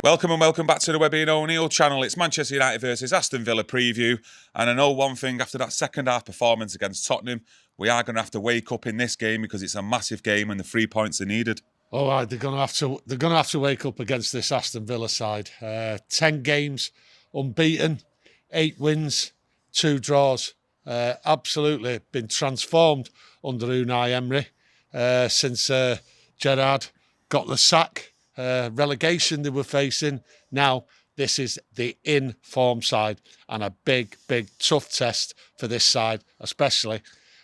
Welcome and welcome back to the Webby O'Neill channel. It's Manchester United versus Aston Villa preview. And I know one thing, after that second half performance against Tottenham, we are going to have to wake up in this game because it's a massive game and the 3 points are needed. All right, they're going to have to wake up against this Aston Villa side. 10 games unbeaten, 8 wins, 2 draws. Absolutely been transformed under Unai Emery since Gerrard got the sack. Relegation they were facing. Now this is the in-form side and a big, tough test for this side, especially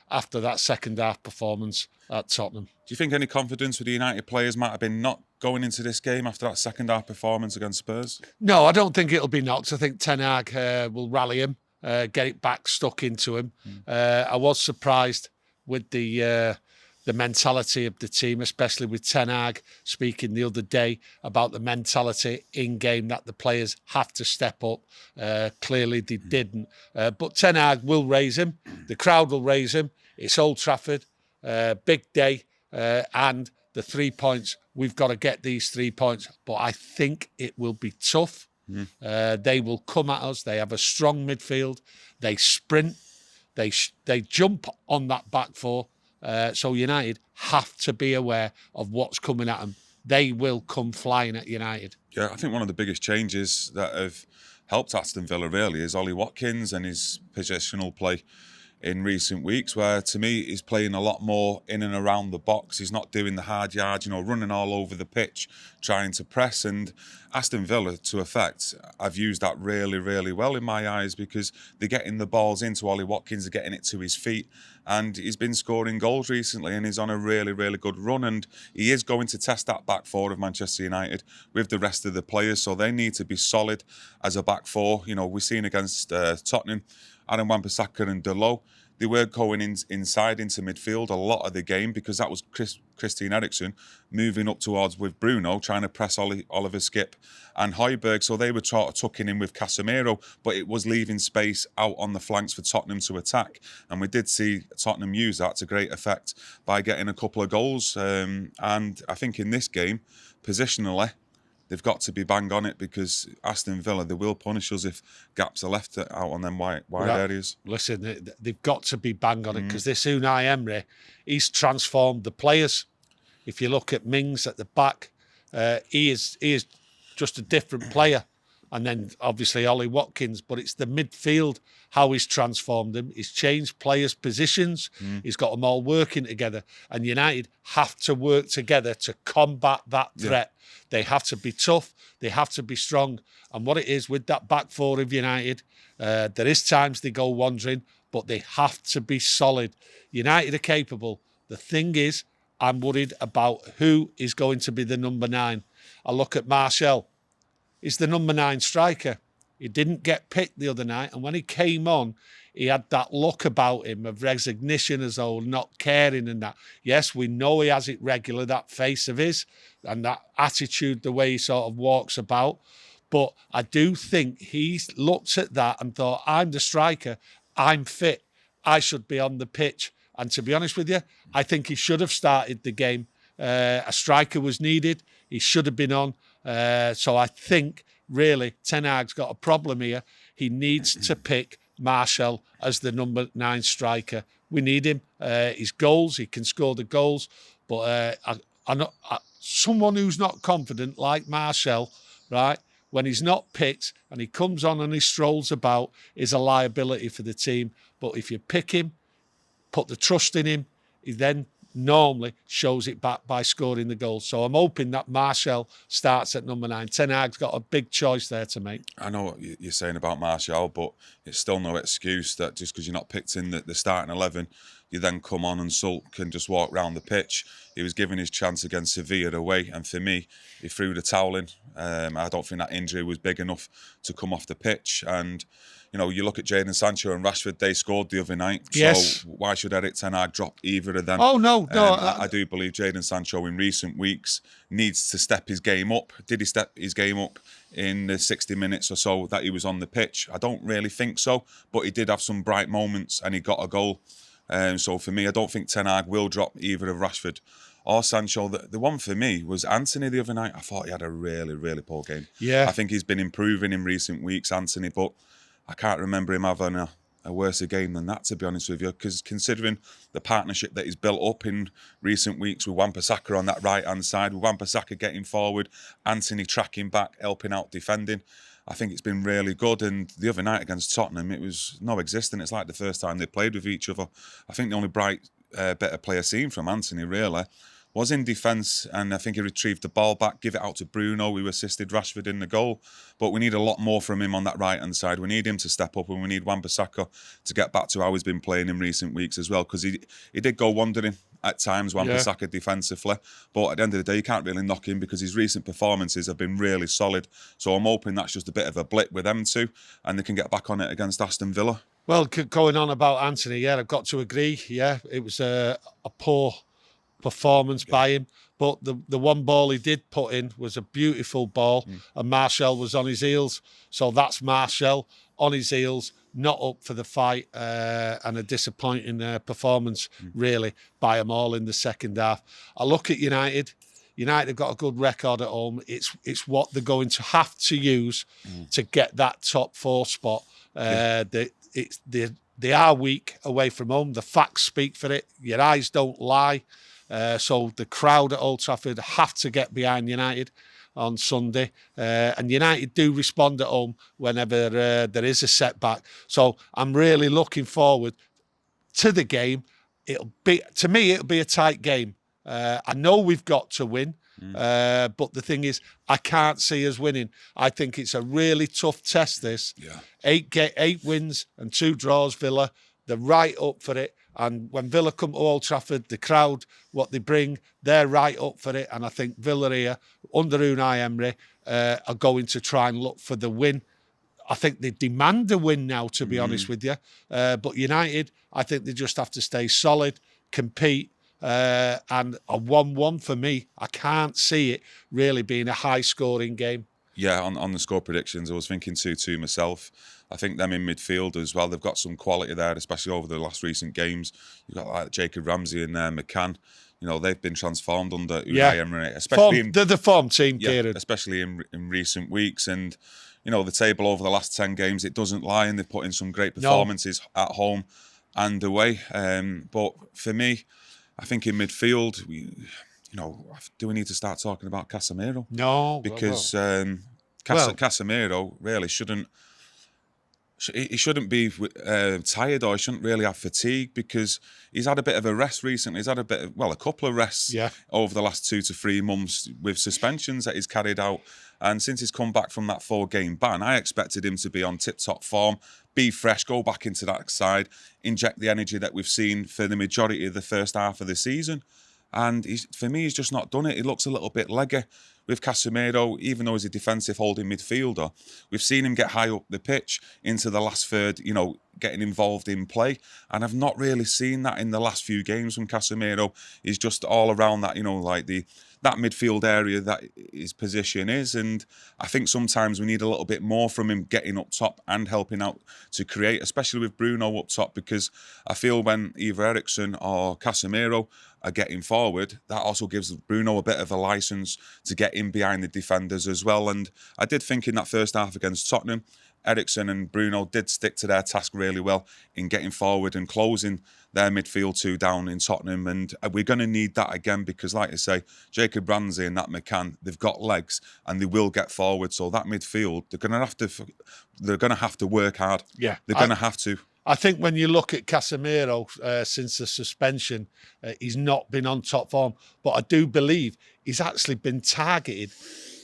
after that second half performance at Tottenham. Do you think any confidence with the United players might have been not going into this game after that second half performance against Spurs? No, I don't think it'll be knocked. I think Ten Hag will rally him, get it back stuck into him. I was surprised with the mentality of the team, especially with Ten Hag speaking the other day about the mentality in-game that the players have to step up. Clearly they didn't. But Ten Hag will raise him. The crowd will raise him. It's Old Trafford, big day, and the 3 points. We've got to get these 3 points. But I think it will be tough. They will come at us. They have a strong midfield. They sprint. They jump on that back four. So United have to be aware of what's coming at them. They will come flying at United. Yeah, I think one of the biggest changes that have helped Aston Villa really is Ollie Watkins and his positional play in recent weeks, where to me he's playing a lot more in and around the box. He's not doing the hard yards, running all over the pitch, trying to press. And Aston Villa, to effect, I've used that really well in my eyes, because they're getting the balls into Ollie Watkins, they're getting it to his feet, and he's been scoring goals recently and he's on a really good run. And he is going to test that back four of Manchester United with the rest of the players, so they need to be solid as a back four. We've seen against Tottenham, Aaron Wan-Bissaka and Dalot, they were going inside into midfield a lot of the game, because that was Christian Eriksen moving up towards with Bruno, trying to press Oliver Skip and Højbjerg. So they were tucking in with Casemiro, but it was leaving space out on the flanks for Tottenham to attack. And we did see Tottenham use that to great effect by getting a couple of goals. And I think in this game, positionally, they've got to be bang on it, because Aston Villa, they will punish us if gaps are left out on them wide areas. Listen, they've got to be bang on it, because this Unai Emery, he's transformed the players. If you look at Mings at the back, he is just a different player. And then obviously Ollie Watkins, but it's the midfield, how he's transformed them. He's changed players' positions. He's got them all working together. And United have to work together to combat that threat. They have to be tough. They have to be strong. And what it is with that back four of United, there is times they go wandering, but they have to be solid. United are capable. The thing is, I'm worried about who is going to be the number 9. I look at Martial. He's the number 9 striker. He didn't get picked the other night, and when he came on, he had that look about him of resignation, as though not caring and that. Yes, we know he has it regular, that face of his, and that attitude, the way he sort of walks about. But I do think he looked at that and thought, I'm the striker, I'm fit, I should be on the pitch. And to be honest with you, I think he should have started the game. A striker was needed. He should have been on. So I think, really, Ten Hag's got a problem here. He needs to pick Martial as the number 9 striker. We need him. His goals, he can score the goals. But someone who's not confident, like Martial, right, when he's not picked and he comes on and he strolls about, is a liability for the team. But if you pick him, put the trust in him, he then normally shows it back by scoring the goal. So I'm hoping that Martial starts at number 9. Ten Hag's got a big choice there to make. I know what you're saying about Martial, but it's still no excuse that just because you're not picked in the starting 11, you then come on and sulk and just walk round the pitch. He was given his chance against Sevilla away, and for me, he threw the towel in. I don't think that injury was big enough to come off the pitch. And you look at Jadon Sancho and Rashford, they scored the other night. Yes. So why should Erik Ten Hag drop either of them? Oh, no. I do believe Jadon Sancho in recent weeks needs to step his game up. Did he step his game up in the 60 minutes or so that he was on the pitch? I don't really think so, but he did have some bright moments and he got a goal. So for me, I don't think Ten Hag will drop either of Rashford or Sancho. The one for me was Anthony the other night. I thought he had a really, really poor game. Yeah. I think he's been improving in recent weeks, Anthony, but I can't remember him having a worse game than that, to be honest with you, because considering the partnership that he's built up in recent weeks with Wan-Bissaka on that right-hand side, with Wan-Bissaka getting forward, Anthony tracking back, helping out defending, I think it's been really good. And the other night against Tottenham, it was non-existent. It's like the first time they played with each other. I think the only bright, better player seen from Anthony, really, was in defence, and I think he retrieved the ball back, give it out to Bruno, who assisted Rashford in the goal. But we need a lot more from him on that right-hand side. We need him to step up, and we need Wan-Bissaka to get back to how he's been playing in recent weeks as well, because he did go wandering at times, Wan-Bissaka defensively. But at the end of the day, you can't really knock him because his recent performances have been really solid. So I'm hoping that's just a bit of a blip with them two, and they can get back on it against Aston Villa. Well, going on about Anthony, yeah, I've got to agree. Yeah, it was a poor performance by him, but the one ball he did put in was a beautiful ball, and Martial was on his heels. So that's Martial on his heels, not up for the fight, and a disappointing performance, really, by them all in the second half. I look at United. United have got a good record at home. It's what they're going to have to use to get that top 4 spot. They are weak away from home. The facts speak for it. Your eyes don't lie. So the crowd at Old Trafford have to get behind United on Sunday. And United do respond at home whenever there is a setback. So I'm really looking forward to the game. To me, it'll be a tight game. I know we've got to win. But the thing is, I can't see us winning. I think it's a really tough test, this. Yeah. 8 wins and 2 draws, Villa. They're right up for it. And when Villa come to Old Trafford, the crowd, what they bring, they're right up for it. And I think Villa here, under Unai Emery, are going to try and look for the win. I think they demand a win now, to be honest with you. But United, I think they just have to stay solid, compete, and a 1-1 for me. I can't see it really being a high-scoring game. Yeah, on the score predictions, I was thinking 2-2 myself. I think them in midfield as well, they've got some quality there, especially over the last recent games. You've got like Jacob Ramsey and McCann. You know, they've been transformed under Unai Emery, especially they're the form team, Kieran. especially in recent weeks. And, you know, the table over the last 10 games, it doesn't lie, and they've put in some great performances at home and away. But for me, I think in midfield, do we need to start talking about Casemiro? No. Because Casemiro really shouldn't be tired, or he shouldn't really have fatigue, because he's had a bit of a rest recently. He's had a couple of rests over the last 2 to 3 months with suspensions that he's carried out. And since he's come back from that 4-game ban, I expected him to be on tip-top form, be fresh, go back into that side, inject the energy that we've seen for the majority of the first half of the season. And for me, he's just not done it. He looks a little bit leggy with Casemiro, even though he's a defensive holding midfielder. We've seen him get high up the pitch into the last third, getting involved in play. And I've not really seen that in the last few games when Casemiro is just all around that, that midfield area that his position is. And I think sometimes we need a little bit more from him getting up top and helping out to create, especially with Bruno up top, because I feel when either Eriksen or Casemiro are getting forward, that also gives Bruno a bit of a licence to get in behind the defenders as well. And I did think in that first half against Tottenham, Eriksen and Bruno did stick to their task really well in getting forward and closing their midfield 2 down in Tottenham. And we're going to need that again, because, like I say, Jacob Ramsey and that McCann, they've got legs and they will get forward. So that midfield, they're going to have to work hard. Yeah, they're going to have to. I think when you look at Casemiro since the suspension, he's not been on top form. But I do believe he's actually been targeted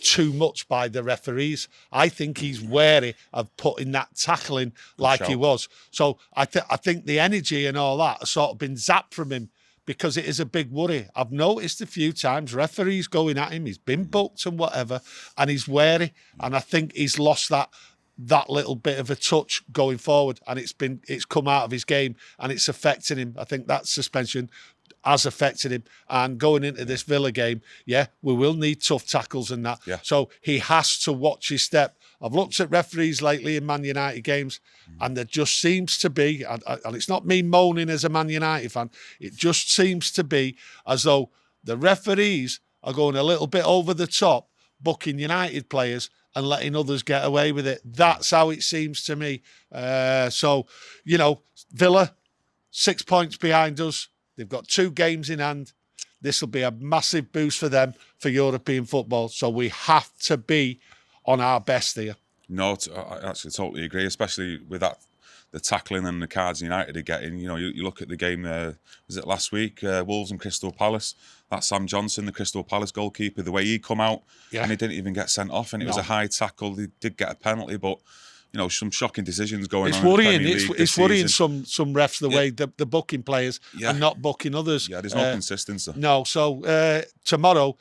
too much by the referees. I think he's wary of putting that tackling like he was. So I think the energy and all that has sort of been zapped from him, because it is a big worry. I've noticed a few times referees going at him. He's been booked and whatever, and he's wary. And I think he's lost that little bit of a touch going forward, and it's come out of his game, and it's affecting him. I think that suspension has affected him. And going into this Villa game, we will need tough tackles and that. Yeah. So he has to watch his step. I've looked at referees lately in Man United games, and there just seems to be, and it's not me moaning as a Man United fan, it just seems to be as though the referees are going a little bit over the top, booking United players and letting others get away with it. That's how it seems to me. So, you know, Villa, 6 points behind us. They've got 2 games in hand. This will be a massive boost for them for European football. So we have to be on our best here. No, I actually totally agree, especially with that, the tackling and the cards United are getting. You know, you look at the game, was it last week, Wolves and Crystal Palace? That Sam Johnson, the Crystal Palace goalkeeper, the way he come out, and he didn't even get sent off, and it was a high tackle. He did get a penalty, but you know, some shocking decisions going on. Worrying. It's worrying some refs the way the booking players and not booking others. Yeah, there's no consistency. No, so tomorrow,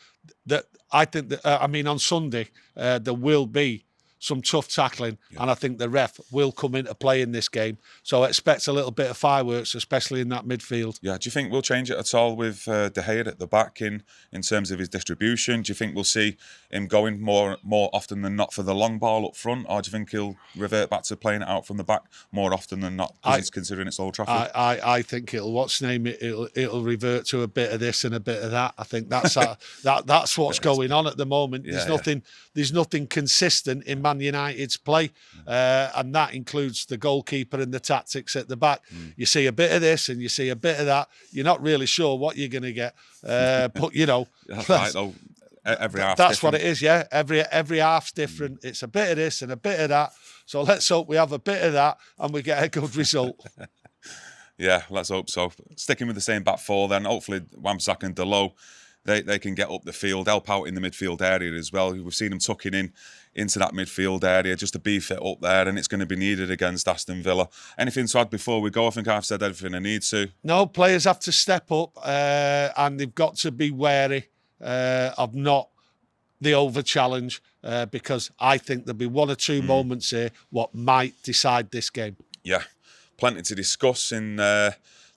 I think that on Sunday there will be some tough tackling, and I think the ref will come into play in this game. So I expect a little bit of fireworks, especially in that midfield. Yeah, do you think we'll change it at all with De Gea at the back in terms of his distribution? Do you think we'll see him going more often than not for the long ball up front, or do you think he'll revert back to playing it out from the back more often than not, because he's considering it's Old Trafford? I think it'll revert to a bit of this and a bit of that. I think that's that's what's going on at the moment. There's nothing consistent in Man United's play, and that includes the goalkeeper and the tactics at the back. You see a bit of this and you see a bit of that. You're not really sure what you're going to get, but you know, that's right, though. Every half. That's what it is. Yeah, every half's different. It's a bit of this and a bit of that. So let's hope we have a bit of that and we get a good result. Yeah, let's hope so. Sticking with the same back four, then hopefully Wan-Bissaka and Dalot, they can get up the field, help out in the midfield area as well. We've seen them tucking into that midfield area just to beef it up there, and it's going to be needed against Aston Villa. Anything to add before we go? I think I've said everything I need to. No, players have to step up, and they've got to be wary of not the over challenge, because I think there'll be 1 or 2 moments here what might decide this game. Yeah, plenty to discuss in the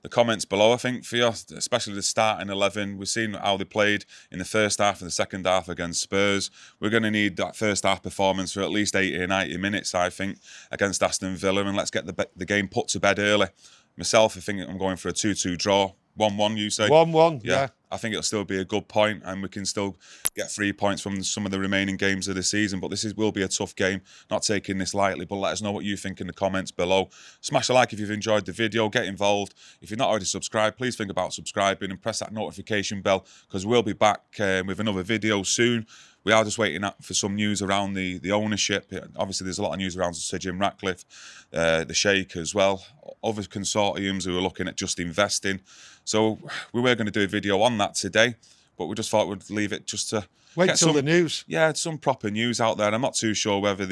comments below, I think, for you, especially the starting 11. We've seen how they played in the first half and the second half against Spurs. We're going to need that first half performance for at least 80 or 90 minutes, I think, against Aston Villa, and let's get the game put to bed early. Myself, I think I'm going for a 2-2 draw. 1-1, you say? 1-1, yeah. I think it'll still be a good point, and we can still get 3 points from some of the remaining games of the season. But will be a tough game, not taking this lightly. But let us know what you think in the comments below. Smash a like if you've enjoyed the video. Get involved. If you're not already subscribed, please think about subscribing and press that notification bell, because we'll be back with another video soon. We are just waiting for some news around the ownership. Obviously, there's a lot of news around Sir Jim Ratcliffe, the Sheikh as well, other consortiums who are looking at just investing. So we were going to do a video on that today, but we just thought we'd leave it just to wait till the news. Yeah, some proper news out there. I'm not too sure whether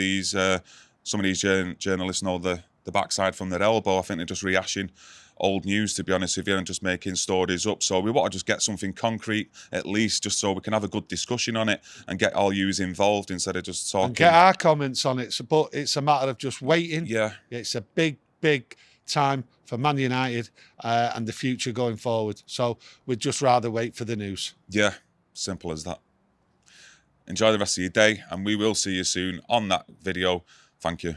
some of these journalists know the backside from their elbow. I think they're just rehashing old news, to be honest with you, and just making stories up. So we want to just get something concrete, at least, just so we can have a good discussion on it and get all yous involved instead of just talking. And get our comments on it. But it's a matter of just waiting. Yeah. It's a big time for Man United and the future going forward. So we'd just rather wait for the news. Yeah, simple as that. Enjoy the rest of your day, and we will see you soon on that video. Thank you.